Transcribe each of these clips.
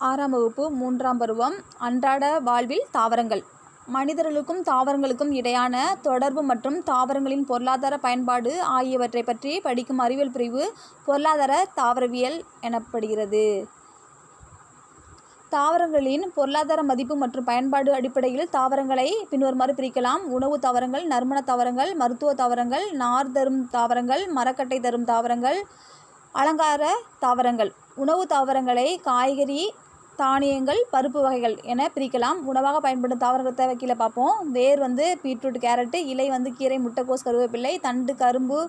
6ஆம் வகுப்பு 3ஆம் பருவம் அன்றாட வாழ்வில் தாவரங்கள். மனிதர்களுக்கும் தாவரங்களுக்கும் இடையான தொடர்பு மற்றும் தாவரங்களின் பொருளாதார பயன்பாடு ஆகியவற்றை பற்றி படிக்கும் அறிவியல் பிரிவு பொருளாதார தாவரவியல் எனப்படுகிறது. தாவரங்களின் பொருளாதார மதிப்பு மற்றும் பயன்பாடு அடிப்படையில் தாவரங்களை பின்வருமாறு பிரிக்கலாம். உணவு தாவரங்கள், நறுமண தாவரங்கள், மருத்துவ தாவரங்கள், நார் தரும் தாவரங்கள், மரக்கட்டை தரும் தாவரங்கள், அலங்கார தாவரங்கள். உணவு தாவரங்களை காய்கறி, தானியங்கள், பருப்பு வகைகள் என பிரிக்கலாம். உணவாக பயன்படும் தாவரங்களை கீழே பார்ப்போம். வேர் பீட்ரூட், கேரட்டு. இலை கீரை, முட்டைக்கோஸ், கருவேப்பிள்ளை. தண்டு கரும்பு,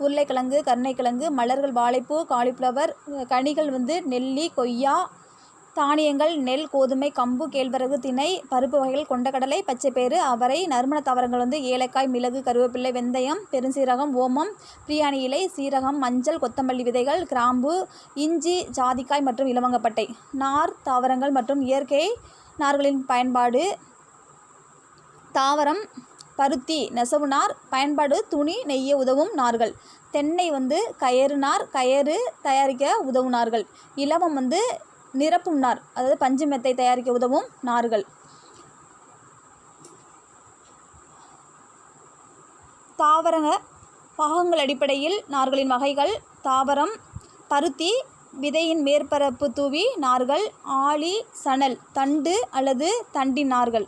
உருளைக்கிழங்கு, கருணைக்கிழங்கு. மலர்கள் வாழைப்பூ, காலிஃப்ளவர். கனிகள் நெல்லி, கொய்யா. தானியங்கள் நெல், கோதுமை, கம்பு, கேழ்வரகு, திணை. பருப்பு வகைகள் கொண்டக்கடலை, பச்சைப்பயிறு, அவரை. நறுமண தாவரங்கள் ஏலக்காய், மிளகு, கருவேப்பிள்ளை, வெந்தயம், பெருஞ்சீரகம், ஓமம், பிரியாணி இலை, சீரகம், மஞ்சள், கொத்தமல்லி விதைகள், கிராம்பு, இஞ்சி, ஜாதிக்காய் மற்றும் இலவங்கப்பட்டை. நார் தாவரங்கள் மற்றும் இயற்கை நார்களின் பயன்பாடு. தாவரம் பருத்தி, நெசவு நார். பயன்பாடு துணி நெய்ய உதவும் நார்கள். தென்னை கயறு நார், கயறு தயாரிக்க உதவும் நார்கள். இலவம் நிரப்பும் நார், அதாவது பஞ்சு மெத்தை தயாரிக்க உதவும் நார்கள். தாவர பாகங்கள் அடிப்படையில் நார்களின் வகைகள். தாவரம் பருத்தி, விதையின் மேற்பரப்பு தூவி நார்கள். ஆளி, சணல், தண்டு அல்லது தண்டின் நார்கள்.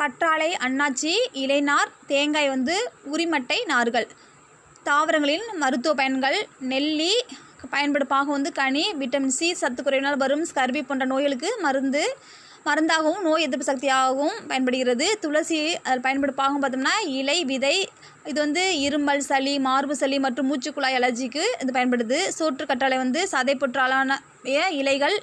கற்றாழை, அன்னாச்சி, இலைநார், தேங்காய் உரிமட்டை நார்கள். தாவரங்களின் மருத்துவ பயன்கள். நெல்லி பயன்படும் பாகம் கனி, விட்டமின் சி சத்து குறைவினால் வரும் ஸ்கர்வி போன்ற நோய்களுக்கு மருந்தாகவும் நோய் எதிர்ப்பு சக்தியாகவும் பயன்படுகிறது. துளசி அதில் பயன்படும் பாகம் பார்த்தோம்னா இலை, விதை. இது இருமல், சளி, மார்பு சளி மற்றும் மூச்சுக்குழாய் அலர்ஜிக்கு இது பயன்படுது. சோற்று கற்றாழை சதைப்புற்றாலான இலைகள்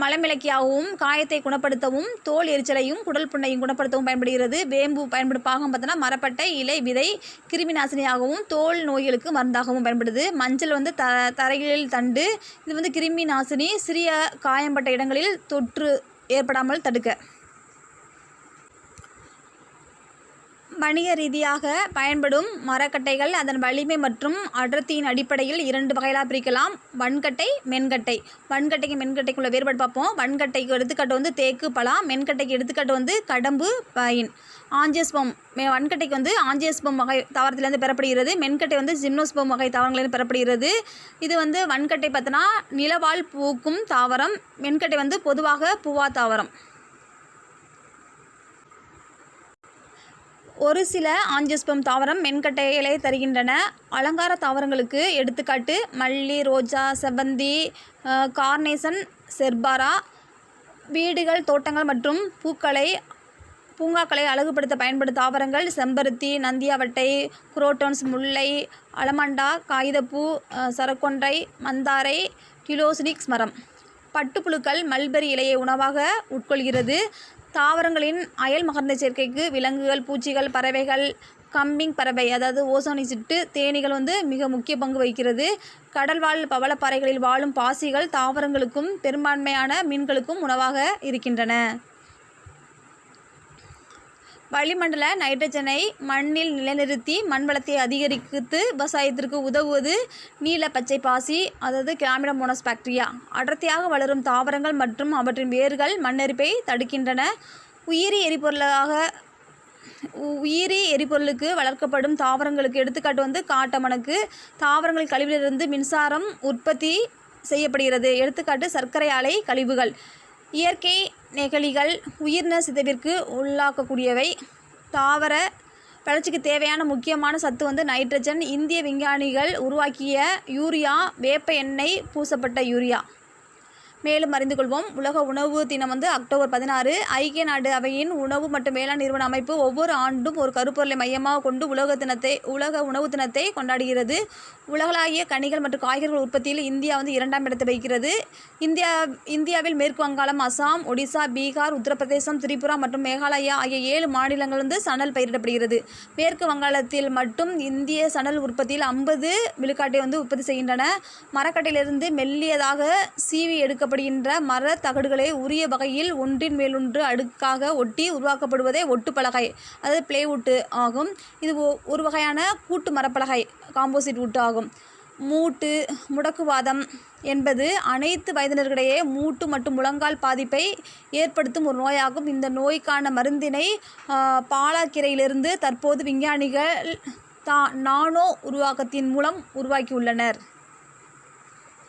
மலமிளக்கியாகவும் காயத்தை குணப்படுத்தவும் தோல் எரிச்சலையும் குடல் புண்ணையும் குணப்படுத்தவும் பயன்படுகிறது. வேம்பு பயன்படும் பாகம் பார்த்தோன்னா மரப்பட்டை, இலை, விதை. கிருமி நாசினியாகவும் தோல் நோய்களுக்கு மருந்தாகவும் பயன்படுது. மஞ்சள் தரையில் தண்டு. இது கிருமி நாசினி, சிறிய காயம்பட்ட இடங்களில் தொற்று ஏற்படாமல் தடுக்க. வணிக ரீதியாக பயன்படும் மரக்கட்டைகள் அதன் வலிமை மற்றும் அடர்த்தியின் அடிப்படையில் 2 வகைகளாக பிரிக்கலாம். வன்கட்டை, மென்கட்டை. வன்கட்டைக்கு மென்கட்டைக்குள்ள வேறுபாடு பார்ப்போம். வன்கட்டைக்கு எடுத்துக்காட்டு தேக்கு, பலா. மென்கட்டைக்கு எடுத்துக்காட்டு கடம்பு, பைன். ஆஞ்சியோஸ்பம். வன்கட்டைக்கு ஆஞ்சியோஸ்பம் வகை தாவரத்திலிருந்து பெறப்படுகிறது. மென்கட்டை ஜிம்னோஸ்பம் வகை தாவரங்களிலிருந்து பெறப்படுகிறது. இது வன்கட்டை பார்த்தோன்னா நிலவால் பூக்கும் தாவரம். மென்கட்டை பொதுவாக பூவா தாவரம். ஒரு சில ஆஞ்சியோஸ்பம் தாவரம் மென்கட்டைகளை தருகின்றன. அலங்கார தாவரங்களுக்கு எடுத்துக்காட்டு மல்லி, ரோஜா, செவ்வந்தி, கார்னேசன், செர்பாரா. வீடுகள், தோட்டங்கள் மற்றும் பூங்காக்களை அழகுபடுத்த பயன்படும் தாவரங்கள். செம்பருத்தி, நந்தியாவட்டை, குரோட்டன்ஸ், முல்லை, அலமண்டா, காகிதப்பூ, சரக்கொன்றை, மந்தாரை, கிலோசினிக்ஸ் மரம். பட்டுப்புழுக்கள் மல்பெரி இலையை உணவாக உட்கொள்கிறது. தாவரங்களின் அயல் மகரந்த சேர்க்கைக்கு விலங்குகள், பூச்சிகள், பறவைகள். கம்பிங் பறவை, அதாவது ஓசோனிசிட்டு தேனீகள் மிக முக்கிய பங்கு வகிக்கிறது. கடல்வாழ் பவளப்பாறைகளில் வாழும் பாசிகள் தாவரங்களுக்கும் பெரும்பான்மையான மீன்களுக்கும் உணவாக இருக்கின்றன. வளிமண்டல நைட்ரஜனை மண்ணில் நிலைநிறுத்தி மண் வளத்தை அதிகரித்து விவசாயத்திற்கு உதவுவது நீல பச்சை பாசி, அதாவது கிளாமிடோமோனாஸ் பாக்டீரியா. அடர்த்தியாக வளரும் தாவரங்கள் மற்றும் அவற்றின் வேர்கள் மண்ணரிப்பை தடுக்கின்றன. உயிரி எரிபொருளுக்கு வளர்க்கப்படும் தாவரங்களுக்கு எடுத்துக்காட்டு காட்டமணக்கு. தாவரங்கள் கழிவிலிருந்து மின்சாரம் உற்பத்தி செய்யப்படுகிறது. எடுத்துக்காட்டு சர்க்கரை ஆலை கழிவுகள். இயற்கை நெகிழிகள் உயிரின சிதைவிற்கு உள்ளாக்கக்கூடியவை. தாவர வளர்ச்சிக்கு தேவையான முக்கியமான சத்து நைட்ரஜன். இந்திய விஞ்ஞானிகள் உருவாக்கிய யூரியா வேப்ப எண்ணெய் பூசப்பட்ட யூரியா. மேலும் அறிந்து கொள்வோம். உலக உணவு தினம் அக்டோபர் 16. ஐக்கிய நாடு அவையின் உணவு மற்றும் வேளாண் நிறுவன அமைப்பு ஒவ்வொரு ஆண்டும் ஒரு கருப்பொருளை மையமாக கொண்டு உலக உணவு தினத்தை கொண்டாடுகிறது. உலகளாவிய கனிகள் மற்றும் காய்கறிகள் உற்பத்தியில் இந்தியா 2ஆம் இடத்தை வகிக்கிறது. இந்தியாவில் மேற்கு வங்காளம், அசாம், ஒடிசா, பீகார், உத்தரப்பிரதேசம், திரிபுரா மற்றும் மேகாலயா ஆகிய 7 மாநிலங்கள் சணல் பயிரிடப்படுகிறது. மேற்கு வங்காளத்தில் மட்டும் இந்திய சணல் உற்பத்தியில் 50 விழுக்காட்டை உற்பத்தி செய்கின்றன. மரக்கட்டையிலிருந்து மெல்லியதாக சீவி எடுக்கப்படுகின்ற மர தகடுகளை உரிய வகையில் ஒன்றின் மேலொன்று அடுக்காக ஒட்டி உருவாக்கப்படுவதே ஒட்டுப்பலகை, அதாவது பிளேவுட் ஆகும். இது ஒரு வகையான கூட்டு மரப்பலகை, காம்போசிட் வுட் ஆகும். மூட்டு முடக்குவாதம் என்பது அனைத்து வயதினரிடையே மூட்டு மற்றும் முழங்கால் பாதிப்பை ஏற்படுத்தும் ஒரு நோயாகும். இந்த நோய்க்கான மருந்தினை பாலாக்கீரையிலிருந்து தற்போது விஞ்ஞானிகள் நானோ உருவாக்கத்தின் மூலம் உருவாக்கியுள்ளனர்.